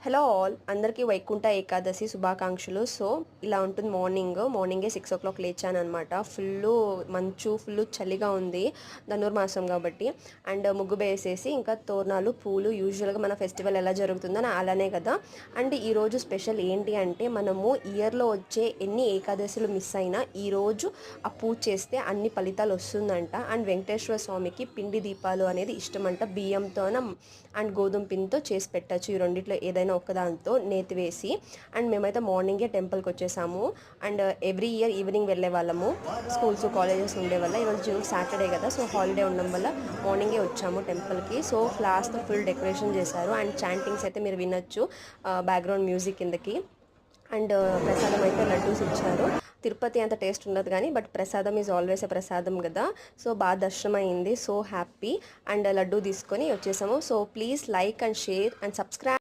Hello all అందరికీ వైకుంఠ ఏకాదశి శుభాకాంక్షలు. So ఇలా ఉంటుంది మార్నింగే 6 o'clock లేచాను అనమాట. ఫుల్ చలిగా ఉంది ధనుర్మాసం కాబట్టి. అండ్ ముగ్గు వేసేసి ఇంకా తోరణాలు పూలు యూజువల్గా మన ఫెస్టివల్ ఎలా జరుగుతుందో అలానే కదా. అండ్ ఈరోజు స్పెషల్ ఏంటి అంటే మనము ఇయర్లో వచ్చే ఎన్ని ఏకాదశులు మిస్ అయినా ఈరోజు ఆ పూజ చేస్తే అన్ని ఫలితాలు వస్తుందంట. అండ్ వెంకటేశ్వర స్వామికి పిండి దీపాలు అనేది ఇష్టమంట. బియ్యంతోన అండ్ గోధుమ పిండితో చేసి పెట్టచ్చు. ఈ రెండిట్లో ఏదైనా ఒక్కదాంతో నేతి వేసి. అండ్ మేమైతే మార్నింగే టెంపుల్కి వచ్చేసాము. అండ్ ఎవ్రీ ఇయర్ ఈవినింగ్ వెళ్ళే వాళ్ళము. స్కూల్స్ కాలేజెస్ ఉండే వల్ల ఈరోజు సాటర్డే కదా, సో హాలిడే ఉండడం వల్ల మార్నింగే వచ్చాము టెంపుల్కి. సో క్లాస్తో ఫుల్ డెకరేషన్ చేశారు. అండ్ చాంటింగ్స్ అయితే మీరు వినొచ్చు బ్యాక్గ్రౌండ్ మ్యూజిక్ కిందకి. అండ్ ప్రసాదం అయితే లడ్డూస్ ఇచ్చారు. తిరుపతి అంత టేస్ట్ ఉండదు కానీ బట్ ప్రసాదం ఈజ్ ఆల్వేస్ ఎ ప్రసాదం కదా. సో బాగా దర్శనం అయింది. So happy. అండ్ లడ్డూ తీసుకొని వచ్చేసాము. So please like and share and subscribe.